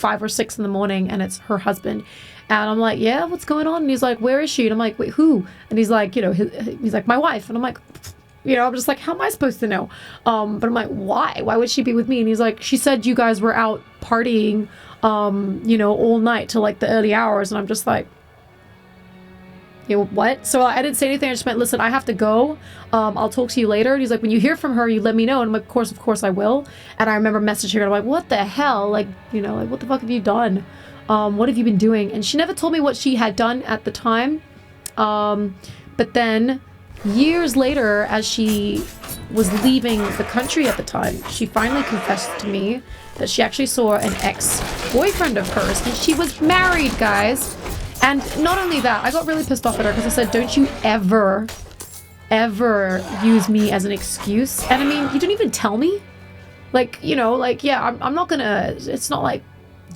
5 or 6 in the morning, and it's her husband. And I'm like, yeah, what's going on? And he's like, where is she? And I'm like, wait, who? And he's like, you know, he's like, my wife. And I'm like, you know, I'm just like, how am I supposed to know? But I'm like, why? Why would she be with me? And he's like, she said you guys were out partying, you know, all night till like the early hours. And I'm just like, you know, what? So I didn't say anything. I just meant, listen, I have to go. I'll talk to you later. And he's like, when you hear from her, you let me know. And I'm like, of course I will. And I remember messaging her. I'm like, what the hell? Like, you know, like, what the fuck have you done? What have you been doing? And she never told me what she had done at the time. But then years later, as she was leaving the country at the time, she finally confessed to me that she actually saw an ex-boyfriend of hers. And she was married, guys. And not only that, I got really pissed off at her because I said, don't you ever use me as an excuse. And I mean, you didn't even tell me. Like, you know, like, yeah, I'm not gonna, it's not like,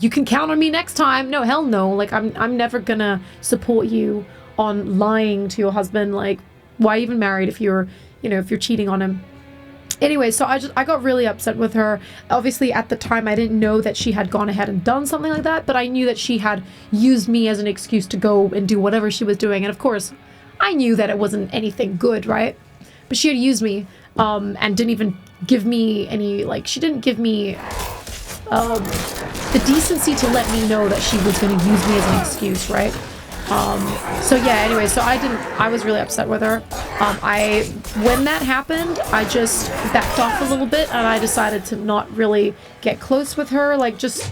you can count on me next time. No, hell no. Like, I'm never gonna support you on lying to your husband. Like, why even married if you're, you know, if you're cheating on him? Anyway, so I got really upset with her. Obviously, at the time, I didn't know that she had gone ahead and done something like that, but I knew that she had used me as an excuse to go and do whatever she was doing. And of course, I knew that it wasn't anything good, right? But she had used me, and didn't even give me any, like, she didn't give me the decency to let me know that she was going to use me as an excuse, right? So yeah, anyway, so I was really upset with her. When that happened, I just backed off a little bit and I decided to not really get close with her, like just,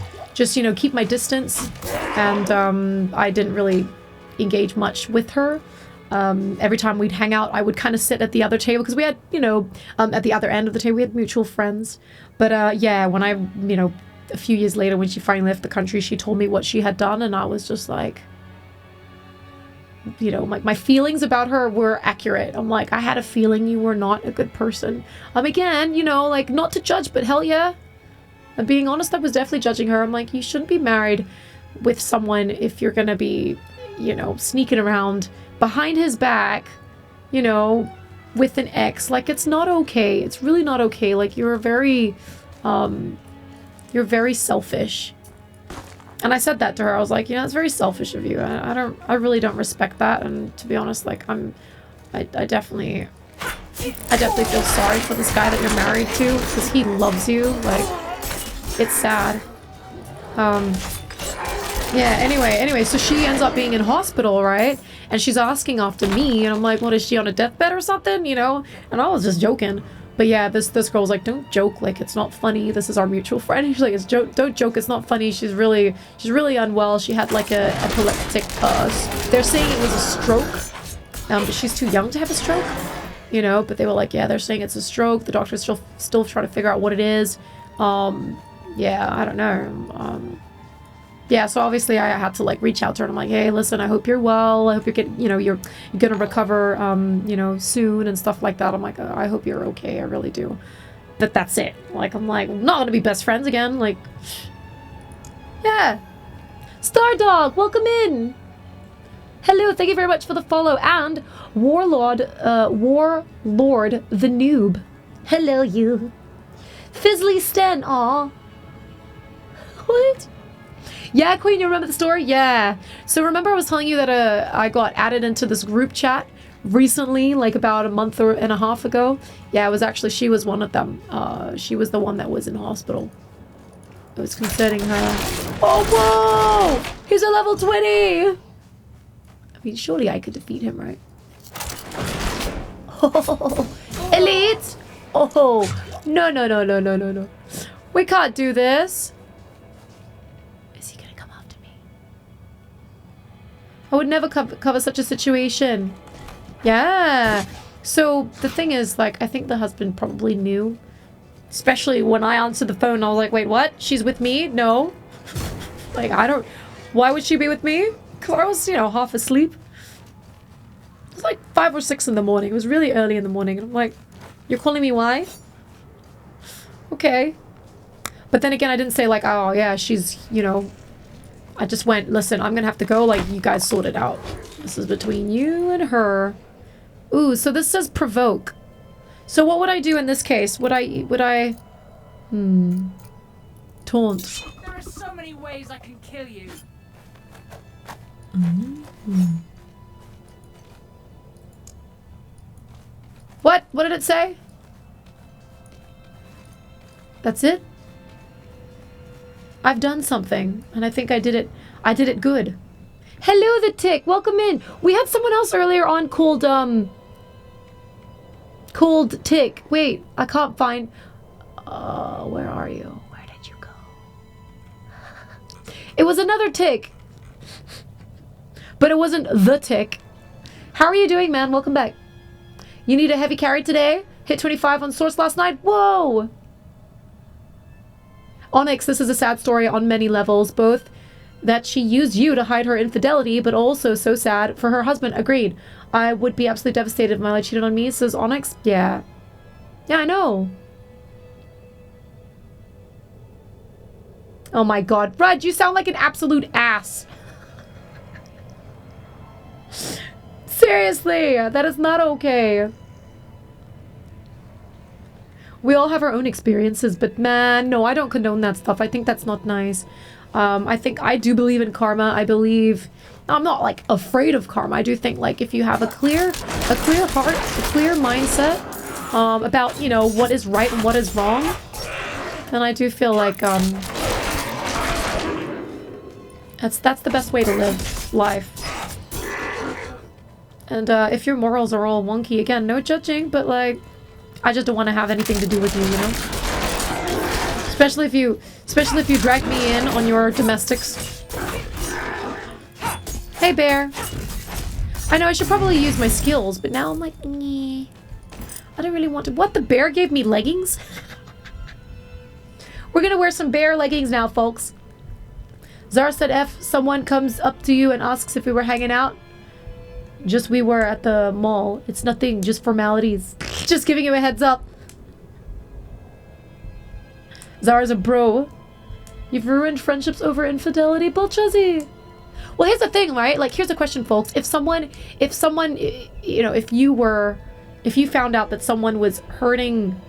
you know, keep my distance. And, I didn't really engage much with her. Every time we'd hang out, I would kind of sit at the other table because we had, you know, at the other end of the table, we had mutual friends. But, yeah, when I, you know, a few years later, when she finally left the country, she told me what she had done and I was just like, you know, like my feelings about her were accurate. I'm like, I had a feeling you were not a good person. Again, you know, like not to judge, but hell yeah. And being honest, I was definitely judging her. I'm like, you shouldn't be married with someone if you're going to be, you know, sneaking around behind his back, you know, with an ex. Like, it's not okay. It's really not okay. Like, you're very selfish. And I said that to her. I was like, you know, it's very selfish of you. I really don't respect that. And to be honest, like, I definitely feel sorry for this guy that you're married to because he loves you. Like, it's sad. Yeah, anyway, so she ends up being in hospital, right? And she's asking after me, and I'm like, what, is she on a deathbed or something, you know? And I was just joking. But yeah, this girl's like, don't joke, like, it's not funny. This is our mutual friend. She's like, don't joke, it's not funny. She's really unwell. She had like a epileptic, they're saying it was a stroke. But she's too young to have a stroke, you know? But they were like, yeah, they're saying it's a stroke. The doctor's still trying to figure out what it is. Yeah, I don't know. Yeah, so obviously I had to like reach out to her and I'm like, hey, listen, I hope you're well. I hope you're getting, you know, you're gonna recover, you know, soon and stuff like that. I'm like, I hope you're okay. I really do. But that's it. Like, I'm like, I'm not gonna be best friends again. Like, yeah. Stardog, welcome in. Hello, thank you very much for the follow. And Warlord the Noob. Hello, you. Fizzly Sten, aw. What? Yeah, Queen, you remember the story? Yeah. So remember I was telling you that I got added into this group chat recently, like about a month and a half ago? Yeah, it was actually, she was one of them. She was the one that was in hospital. It was concerning her. Oh, whoa! He's a level 20! I mean, surely I could defeat him, right? Oh, elite! Oh, no. We can't do this. I would never cover such a situation. Yeah. So the thing is, like, I think the husband probably knew. Especially when I answered the phone, I was like, wait, what? She's with me? No. Like, I don't... Why would she be with me? Because I was, you know, half asleep. It was like 5 or 6 in the morning. It was really early in the morning. And I'm like, you're calling me why? Okay. But then again, I didn't say like, oh, yeah, she's, you know... I just went, listen, I'm gonna have to go, like, you guys sort it out. This is between you and her. Ooh, so this says provoke. So what would I do in this case? Would I... Taunt. There are so many many ways I can kill you. What? What did it say? That's it? I've done something, and I think I did it good. Hello, the Tick. Welcome in. We had someone else earlier on called Tick. Wait, I can't find... where are you? Where did you go? It was another Tick. But it wasn't the Tick. How are you doing, man? Welcome back. You need a heavy carry today? Hit 25 on source last night? Whoa! Onyx, this is a sad story on many levels. Both that she used you to hide her infidelity, but also so sad for her husband. Agreed. I would be absolutely devastated if Milo cheated on me, says Onyx. Yeah. Yeah, I know. Oh my god. Rud, you sound like an absolute ass. Seriously, that is not okay. We all have our own experiences, but man, no, I don't condone that stuff. I think that's not nice. I think I do believe in karma. I believe... I'm not, like, afraid of karma. I do think, like, if you have a clear heart, a clear mindset about, you know, what is right and what is wrong, then I do feel like, that's the best way to live life. And, if your morals are all wonky, again, no judging, but, like, I just don't want to have anything to do with you, you know? Especially if you drag me in on your domestics. Hey, bear. I know I should probably use my skills, but now I'm like, nah. I don't really want to. What? The bear gave me leggings? We're gonna wear some bear leggings now, folks. Zara said, if someone comes up to you and asks if we were hanging out, just we were at the mall. It's nothing, just formalities. Just giving you a heads up. Zara's a bro. You've ruined friendships over infidelity, Bolchuzzy. Well, here's the thing, right? Like, here's a question, folks. If someone, you know, if you found out that someone was hurting,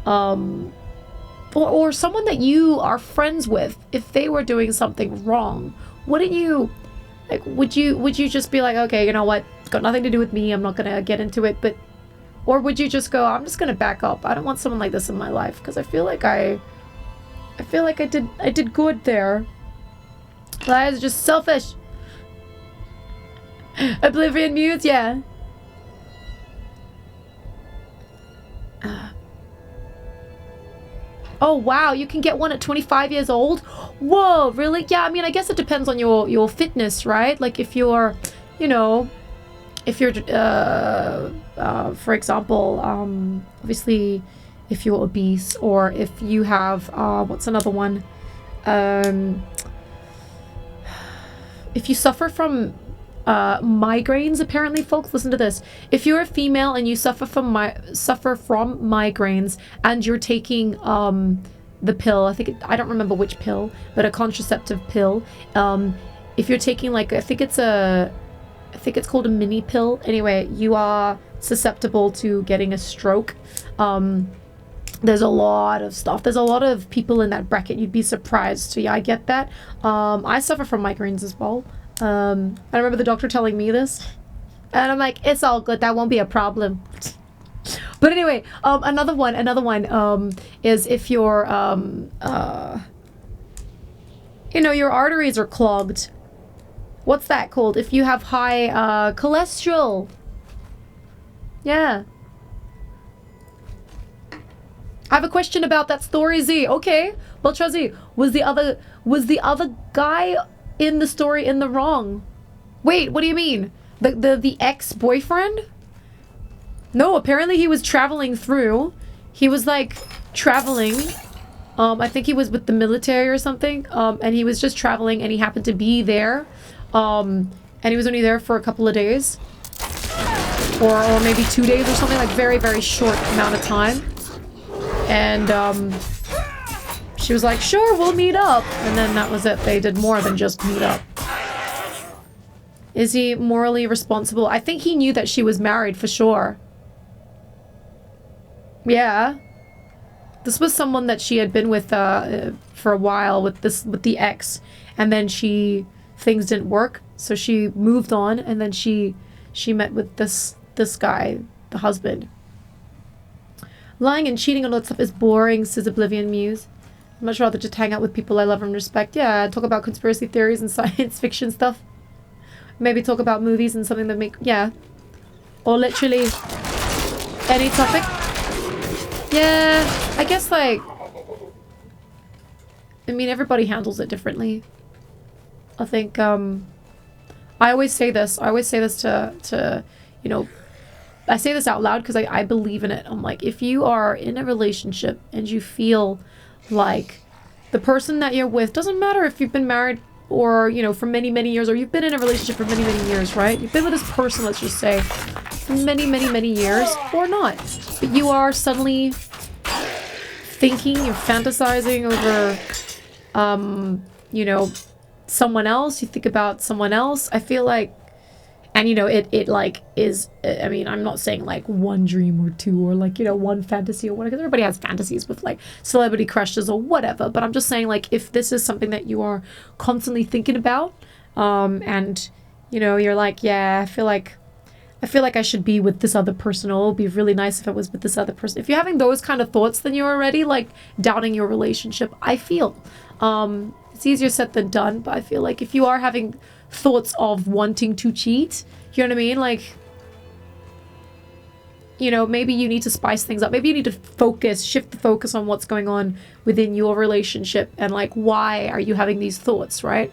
or someone that you are friends with, if they were doing something wrong, wouldn't you, like, would you just be like, okay, you know what? It's got nothing to do with me. I'm not gonna get into it, but, or would you just go, I'm just gonna back up. I don't want someone like this in my life, because I feel like I did good there. That is just selfish. Oblivion mute, yeah. Oh wow, you can get one at 25 years old? Whoa, really? Yeah, I mean, I guess it depends on your fitness, right? Like if you're, you know, if you're, for example, obviously, if you're obese, or if you have, what's another one? If you suffer from migraines, apparently, folks, listen to this. If you're a female and you suffer from migraines and you're taking the pill, I don't remember which pill, but a contraceptive pill. If you're taking, like, I think it's called a mini pill. Anyway, you are susceptible to getting a stroke. There's a lot of stuff. There's a lot of people in that bracket. You'd be surprised. So yeah, I get that. I suffer from migraines as well. I remember the doctor telling me this. And I'm like, it's all good. That won't be a problem. But anyway, another one is if your, you know, your arteries are clogged. What's that called? If you have high, cholesterol. Yeah. I have a question about that story, Z. Okay, Beltrazi, was the other guy in the story in the wrong? Wait, what do you mean? The ex-boyfriend? No, apparently he was traveling through. He was like traveling. I think he was with the military or something. And he was just traveling, and he happened to be there. And he was only there for a couple of days, or maybe 2 days or something, like very, very short amount of time. And, she was like, sure, we'll meet up. And then that was it. They did more than just meet up. Is he morally responsible? I think he knew that she was married for sure. Yeah. This was someone that she had been with for a while with the ex, and then things didn't work, so she moved on, and then she met with this guy, the husband. Lying and cheating on all that stuff is boring, says Oblivion Muse. I'd much rather just hang out with people I love and respect. Yeah, talk about conspiracy theories and science fiction stuff. Maybe talk about movies and something that yeah. Or literally any topic. Yeah, I guess like, I mean, everybody handles it differently. I think, I always say this to, you know, I say this out loud because I believe in it. I'm like, if you are in a relationship and you feel like the person that you're with, doesn't matter if you've been married or, you know, for many, many years, or you've been in a relationship for many, many years, right? You've been with this person, let's just say, for many, many, many years, or not. But you are suddenly thinking, you're fantasizing over, you know, someone else. You think about someone else. I feel like, and you know, it like is, I mean, I'm not saying like one dream or two or like, you know, one fantasy or whatever, because everybody has fantasies with like celebrity crushes or whatever, but I'm just saying like if this is something that you are constantly thinking about, and you know, you're like, yeah, I feel like I should be with this other person, or it would be really nice if I was with this other person. If you're having those kind of thoughts, then you're already like doubting your relationship, I feel. It's easier said than done, but I feel like if you are having thoughts of wanting to cheat, you know what I mean? Like, you know, maybe you need to spice things up. Maybe you need to shift the focus on what's going on within your relationship and like, why are you having these thoughts, right?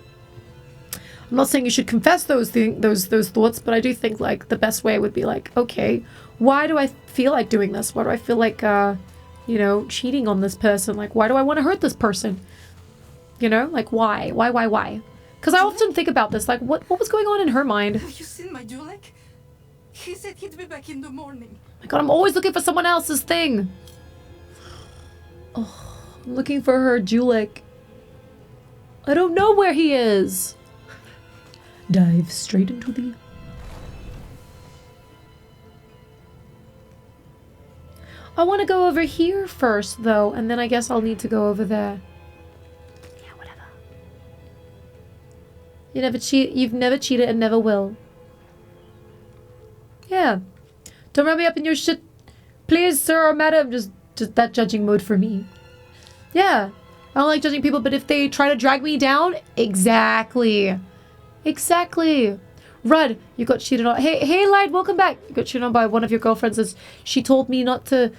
I'm not saying you should confess those thoughts, but I do think like the best way would be like, okay, why do I feel like doing this? Why do I feel like, you know, cheating on this person? Like, why do I want to hurt this person? You know, like why? Because I often think about this, like what was going on in her mind? Have you seen my Julek? He said he'd be back in the morning. My God, I'm always looking for someone else's thing. Oh, I'm looking for her Julek. I don't know where he is. Dive straight into the... I want to go over here first, though, and then I guess I'll need to go over there. Yeah, whatever. You've never cheated and never will. Yeah. Don't wrap me up in your shit. Please, sir or madam, just that judging mode for me. Yeah. I don't like judging people, but if they try to drag me down, exactly. Exactly. Rudd, you got cheated on. Hey, Light, welcome back. You got cheated on by one of your girlfriends as she told me not to...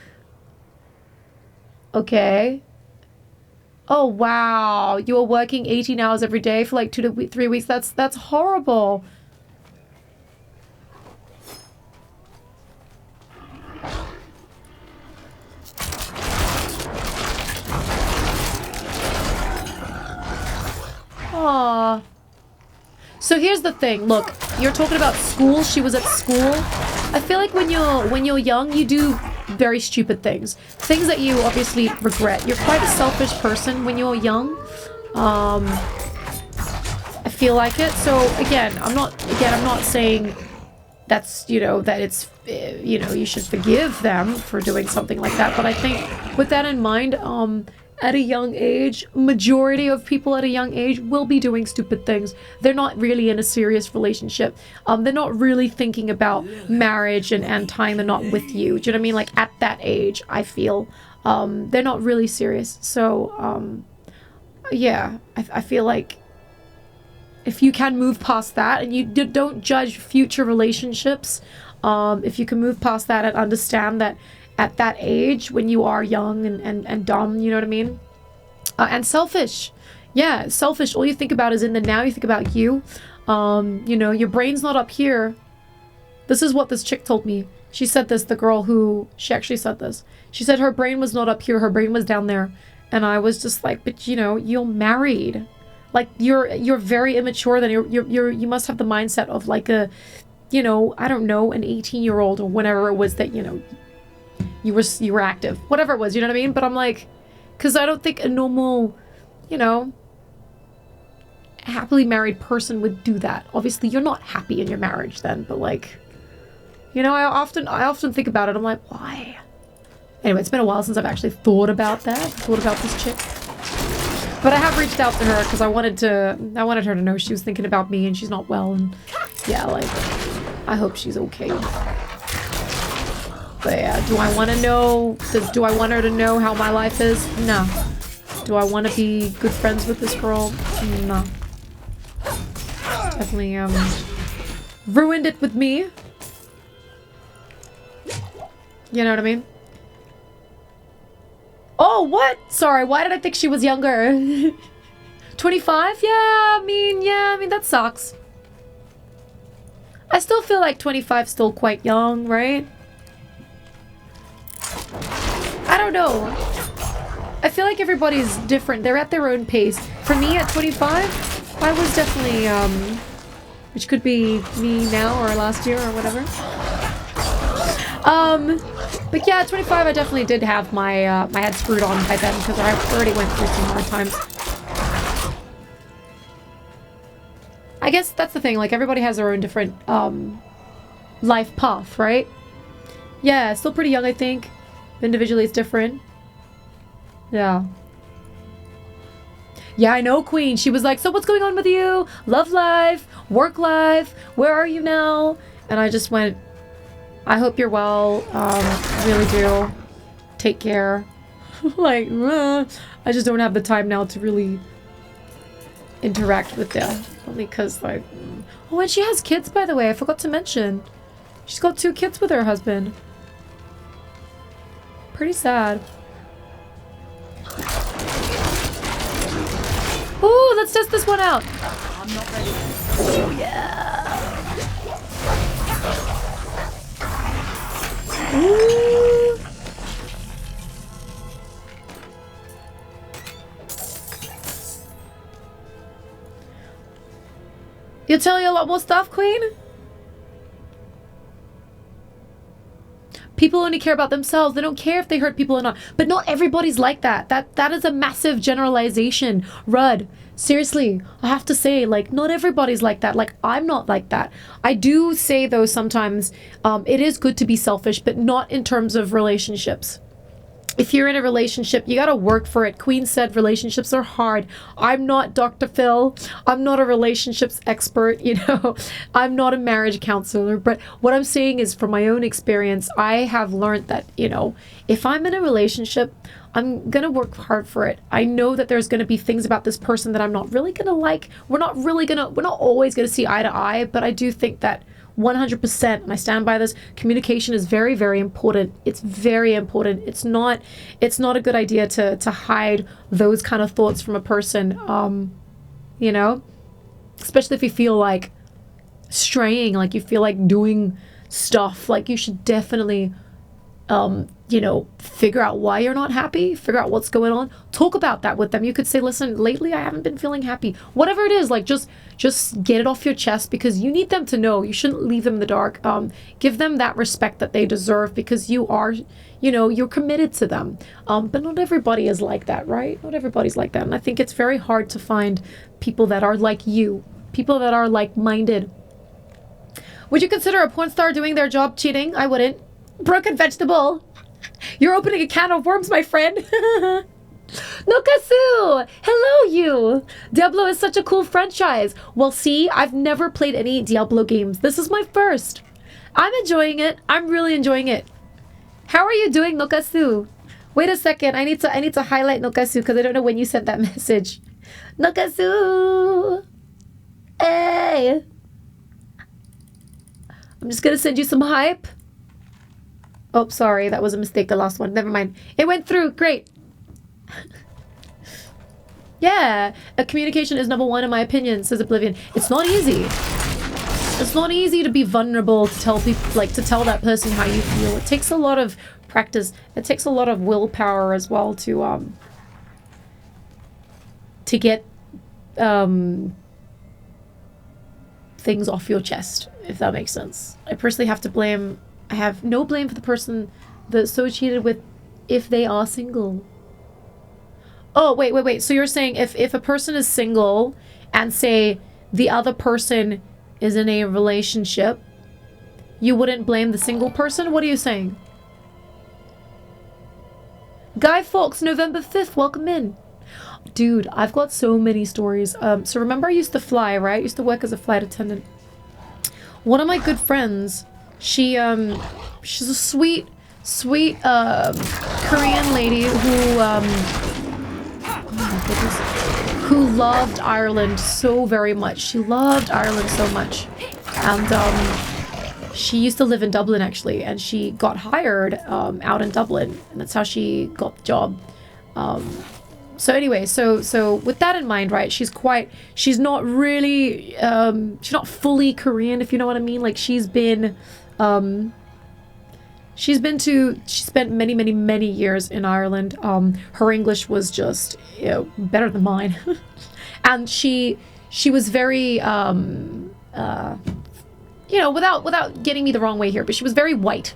Okay. Oh, wow. You were working 18 hours every day for like 2 to 3 weeks. That's horrible. Aww. So here's the thing. Look, you're talking about school. She was at school. I feel like when you're young, you do very stupid things. Things that you obviously regret. You're quite a selfish person when you're young. I feel like it. So again, I'm not saying that's, you know, that it's, you know, you should forgive them for doing something like that. But I think with that in mind, at a young age, majority of people at a young age will be doing stupid things. They're not really in a serious relationship. They're not really thinking about marriage and tying the knot with you. Do you know what I mean? Like at that age, I feel they're not really serious. So yeah, I feel like if you can move past that and you don't judge future relationships, if you can move past that and understand that at that age, when you are young and dumb, you know what I mean? And selfish. Yeah, selfish. All you think about is in the now. You think about you. You know, your brain's not up here. This is what this chick told me. She said this, the girl who... She actually said this. She said her brain was not up here. Her brain was down there. And I was just like, but you know, you're married. Like, you're very immature. Then you must have the mindset of like a, you know, I don't know, an 18-year-old or whatever it was that, you know... You were active, whatever it was, you know what I mean? But I'm like, because I don't think a normal, you know, happily married person would do that. Obviously, you're not happy in your marriage then, but like, you know, I often think about it. I'm like, why? Anyway, it's been a while since I've actually thought about that. Thought about this chick. But I have reached out to her because I wanted her to know she was thinking about me and she's not well. And yeah, like, I hope she's okay. But yeah, do I want to know? Do I want her to know how my life is? No. Do I want to be good friends with this girl? No. Definitely ruined it with me. You know what I mean? Oh, what? Sorry, why did I think she was younger? 25? Yeah, I mean, that sucks. I still feel like 25 is still quite young, right? I don't know. I feel like everybody's different. They're at their own pace. For me, at 25, I was definitely, which could be me now or last year or whatever. But yeah, at 25, I definitely did have my, my head screwed on by then because I already went through some hard times. I guess that's the thing, like, everybody has their own different, life path, right? Yeah, still pretty young, I think. Individually, it's different. Yeah. Yeah, I know, Queen. She was like, so what's going on with you? Love life, work life, where are you now? And I just went, I hope you're well. Really do. Take care. Like, I just don't have the time now to really interact with them. Only because, like... Oh, and she has kids, by the way. I forgot to mention. She's got 2 kids with her husband. Pretty sad. Ooh, let's test this one out. I'm not ready. Oh, yeah. Ooh. You'll tell you a lot more stuff, Queen? People only care about themselves. They don't care if they hurt people or not. But not everybody's like that. That is a massive generalization. Rudd, seriously, I have to say, like, not everybody's like that. Like, I'm not like that. I do say, though, sometimes it is good to be selfish, but not in terms of relationships. If you're in a relationship, you gotta work for it. Queen said relationships are hard. I'm not Dr. Phil. I'm not a relationships expert, you know. I'm not a marriage counselor. But what I'm saying is, from my own experience, I have learned that, you know, if I'm in a relationship, I'm gonna work hard for it. I know that there's gonna be things about this person that I'm not really gonna like. We're not always gonna see eye to eye, but I do think that 100%, and I stand by this, communication is very, very important. It's very important. It's not a good idea to hide those kind of thoughts from a person, you know? Especially if you feel like straying, like you feel like doing stuff. Like, you should definitely, you know, figure out why you're not happy, figure out what's going on, talk about that with them. You could say, listen, lately I haven't been feeling happy. Whatever it is, like, just get it off your chest, because you need them to know. You shouldn't leave them in the dark. Give them that respect that they deserve, because you are, you know, you're committed to them. But not everybody is like that, right? Not everybody's like that. And I think it's very hard to find people that are like you, people that are like-minded. Would you consider a porn star doing their job cheating? I wouldn't. Broken vegetable. You're opening a can of worms, my friend. Nokasu! Hello, you! Diablo is such a cool franchise. Well, see, I've never played any Diablo games. This is my first. I'm enjoying it. I'm really enjoying it. How are you doing, Nokasu? Wait a second. I need to highlight Nokasu because I don't know when you sent that message. Nokasu! Hey! I'm just gonna send you some hype. Oh, sorry, that was a mistake, the last one. Never mind. It went through. Great. Yeah, a communication is number 1 in my opinion, says Oblivion. It's not easy. It's not easy to be vulnerable, to tell people, like, to tell that person how you feel. It takes a lot of practice. It takes a lot of willpower as well to get things off your chest, if that makes sense. I personally have to blame... I have no blame for the person that's associated with if they are single. Oh, wait. So you're saying if a person is single and say the other person is in a relationship, you wouldn't blame the single person? What are you saying? Guy Fawkes, November 5th, welcome in. Dude, I've got so many stories. So remember I used to fly, right? I used to work as a flight attendant. One of my good friends, she's a sweet Korean lady who, oh my goodness, who loved Ireland so very much. She loved Ireland so much. And she used to live in Dublin, actually, and she got hired out in Dublin, and that's how she got the job. So anyway, so with that in mind, right, she's not really, she's not fully Korean, if you know what I mean. Like, she spent many years in Ireland. Her English was just, you know, better than mine. And she was very, you know, without getting me the wrong way here, but she was very white.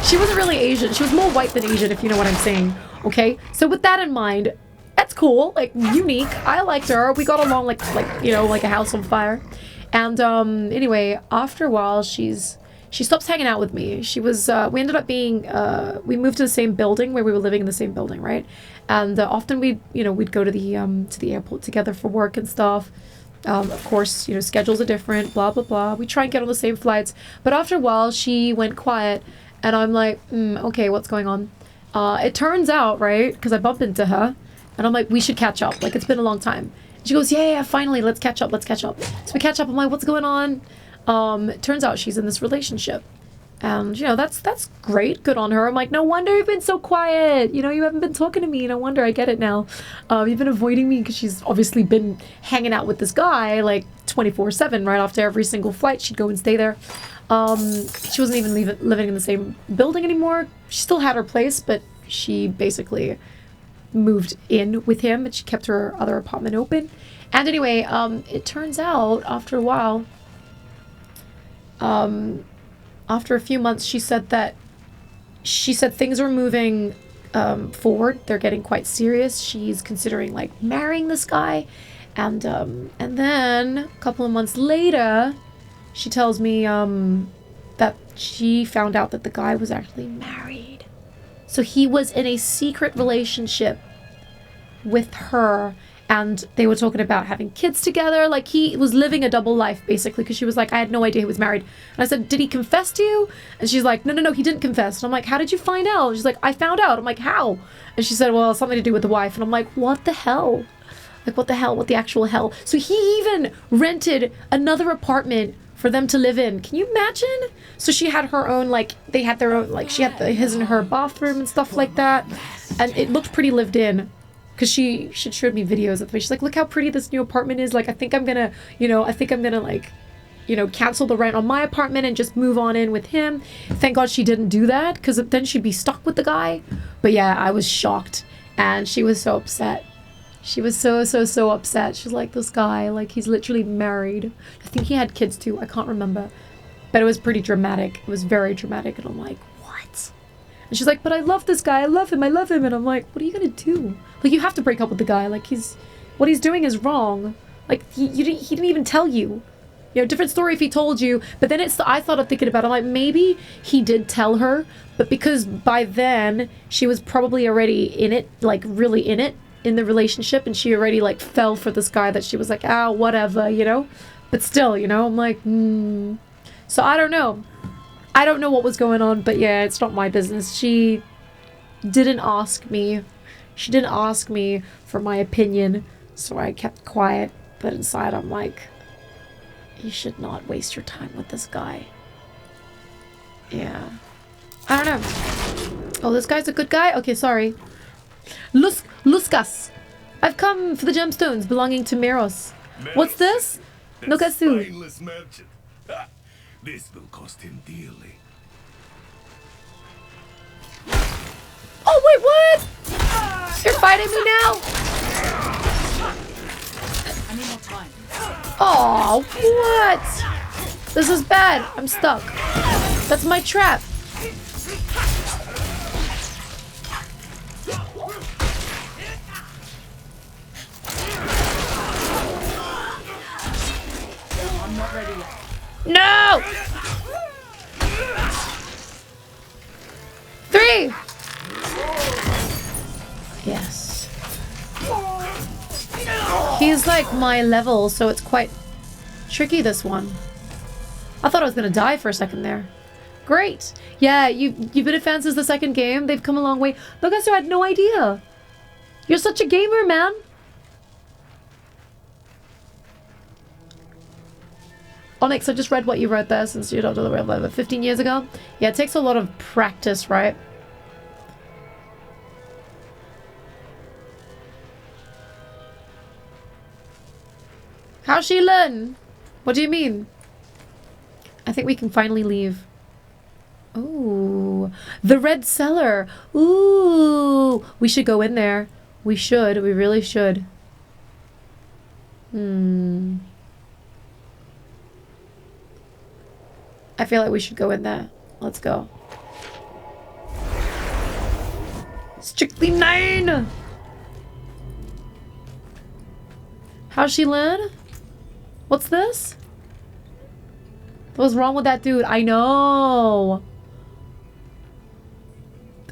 She wasn't really Asian. She was more white than Asian, if you know what I'm saying. Okay, so with that in mind, that's cool, like, unique. I liked her. We got along like you know, like a house on fire. And anyway, after a while, she stops hanging out with me. She was we ended up being we moved to the same building, where we were living in the same building, right? And often we'd go to the airport together for work and stuff. Of course, you know, schedules are different, blah blah blah. We try and get on the same flights, but after a while she went quiet, and I'm like, okay, what's going on? It turns out, right, because I bump into her, and I'm like, we should catch up. Like, it's been a long time. She goes, yeah, finally, let's catch up. So we catch up. I'm like, what's going on? It turns out she's in this relationship. And, you know, that's great. Good on her. I'm like, no wonder you've been so quiet. You know, you haven't been talking to me. No wonder. I get it now. You've been avoiding me because she's obviously been hanging out with this guy, like, 24/7, right? After every single flight, she'd go and stay there. She wasn't even living in the same building anymore. She still had her place, but she basically moved in with him, and she kept her other apartment open. And anyway, it turns out after a while, after a few months, she said things are moving forward. They're getting quite serious. She's considering, like, marrying this guy. And then a couple of months later, she tells me that she found out that the guy was actually married. So he was in a secret relationship with her, and they were talking about having kids together. Like, he was living a double life, basically, because she was like, I had no idea he was married. And I said, did he confess to you? And she's like, no, he didn't confess. And I'm like, how did you find out? She's like, I found out. I'm like, how? And she said, well, something to do with the wife. And I'm like, what the hell? Like, what the hell? What the actual hell? So he even rented another apartment for them to live in. Can you imagine? So she had her own, like, they had their own, like, she had his and her bathroom and stuff like that. And it looked pretty lived in. Because she showed me videos of it. She's like, look how pretty this new apartment is. Like, I think I'm gonna, like, you know, cancel the rent on my apartment and just move on in with him. Thank God she didn't do that, because then she'd be stuck with the guy. But yeah, I was shocked. And she was so upset. She was so upset. She's like, this guy, like, he's literally married. I think he had kids too. I can't remember. But it was pretty dramatic. It was very dramatic. And I'm like, what? And she's like, but I love this guy. I love him. And I'm like, what are you going to do? Like, you have to break up with the guy. Like, what he's doing is wrong. Like, he didn't even tell you. You know, different story if he told you. But then I started thinking about it. I'm like, maybe he did tell her. But because by then, she was probably already in it, like, really in it. In the relationship, and she already, like, fell for this guy that she was like, ah, whatever, you know? But still, you know, I'm like, So I don't know. I don't know what was going on, but yeah, it's not my business. She didn't ask me. She didn't ask me for my opinion, so I kept quiet. But inside, I'm like, you should not waste your time with this guy. Yeah. I don't know. Oh, this guy's a good guy? Okay, sorry. Luskas. I've come for the gemstones belonging to Meros. What's this? Nokasu. This will cost him dearly. Oh, wait, what? You're fighting me now? I need more time. Oh, what? This is bad. I'm stuck. That's my trap. I'm not ready yet. No! 3! my level, so it's quite tricky, this one. I thought I was gonna die for a second there. Great. Yeah, you've been a fan since the second game. They've come a long way. Look, I had no idea. You're such a gamer, man. Onyx, I just read what you wrote there since you don't know the real 15 years ago. Yeah, it takes a lot of practice, right? How's she learn? What do you mean? I think we can finally leave. Ooh, the red cellar. Ooh, we should go in there. We should. We really should. I feel like we should go in there. Let's go. Strictly 9! How's she learn? What's this? What's wrong with that dude? I know.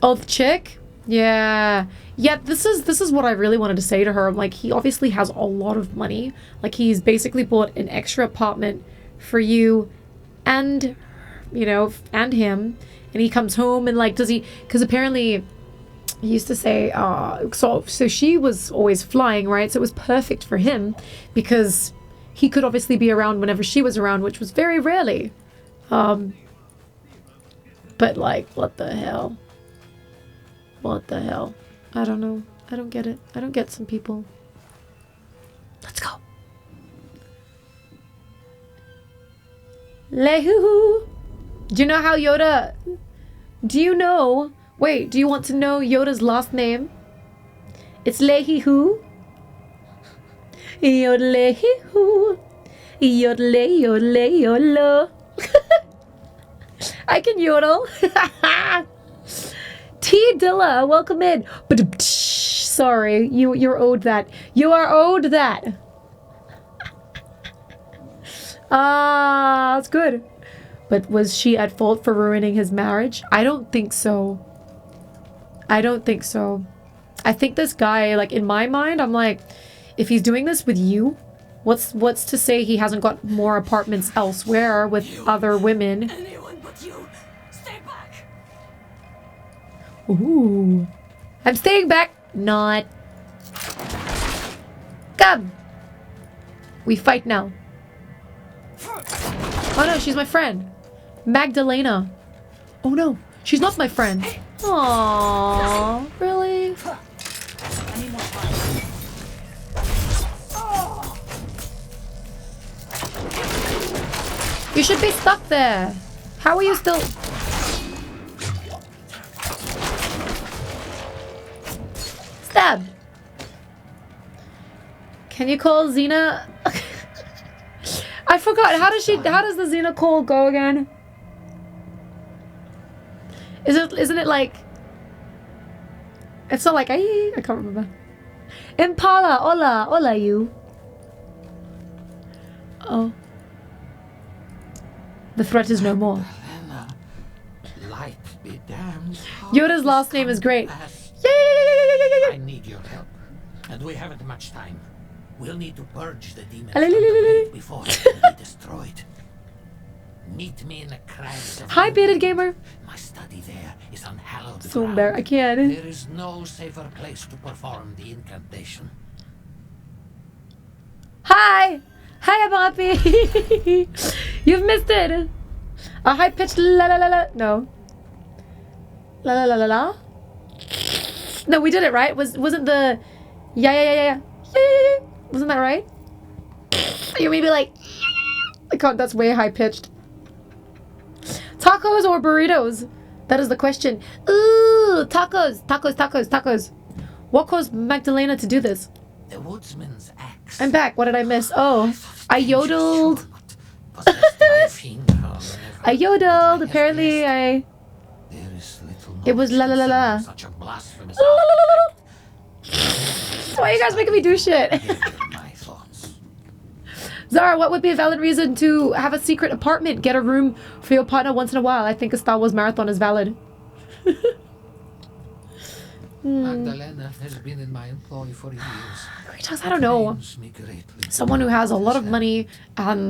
Oh, the chick? Yeah. Yeah, this is what I really wanted to say to her. Like, he obviously has a lot of money. Like, he's basically bought an extra apartment for you and, you know, and him. And he comes home and, like, does he... Because apparently, he used to say, so she was always flying, right? So it was perfect for him because he could obviously be around whenever she was around, which was very rarely. But, like, what the hell? What the hell? I don't know. I don't get it. I don't get some people. Let's go. Lehu. Do you know how Yoda... Do you know... Wait, do you want to know Yoda's last name? It's Lehi-hu. Yodlehi-hu. Yodle, yodle, yodlo. I can yodel. T. Dilla, welcome in. But sorry, you're owed that. You are owed that. That's good. But was she at fault for ruining his marriage? I don't think so. I don't think so. I think this guy, like, in my mind, I'm like, if he's doing this with you, what's to say he hasn't got more apartments elsewhere with other women? Anyone but you. Stay back. Ooh. I'm staying back. Not. Come. We fight now. Oh no, she's my friend. Magdalena. Oh no, she's not my friend. Aww, really? You should be stuck there. How are you still... Stab. Can you call Xena? I forgot. How does the Xena call go again? Isn't it like... It's not like... I can't remember. Impala. Hola. Hola, you. Oh. The threat is no more. Light be damned. Yoda's last name is great. I need your help. And we haven't much time. We'll need to purge the demons from the blade before it can be destroyed. Meet me in the crags of... Hi, bearded gamer. My study there is unhallowed So ground. I can't. There is no safer place to perform the incantation. Hi! Hi, I'm happy! You've missed it! A high-pitched la la la la... No. La la la la la? No, we did it, right? Wasn't the... Yeah. Wasn't that right? You maybe like... I can't, that's way high-pitched. Tacos or burritos? That is the question. Ooh, tacos. What caused Magdalena to do this? The woodsman's axe. I'm back. What did I miss? Oh, I yodeled. I yodeled. Apparently, I... It was la la la la. Such a blasphemous Why are you guys making me do shit? my thoughts. Zara, what would be a valid reason to have a secret apartment? Get a room for your partner once in a while. I think a Star Wars marathon is valid. Magdalena has been in my employ for years. I don't know. Pains me greatly. Someone who has a lot of money and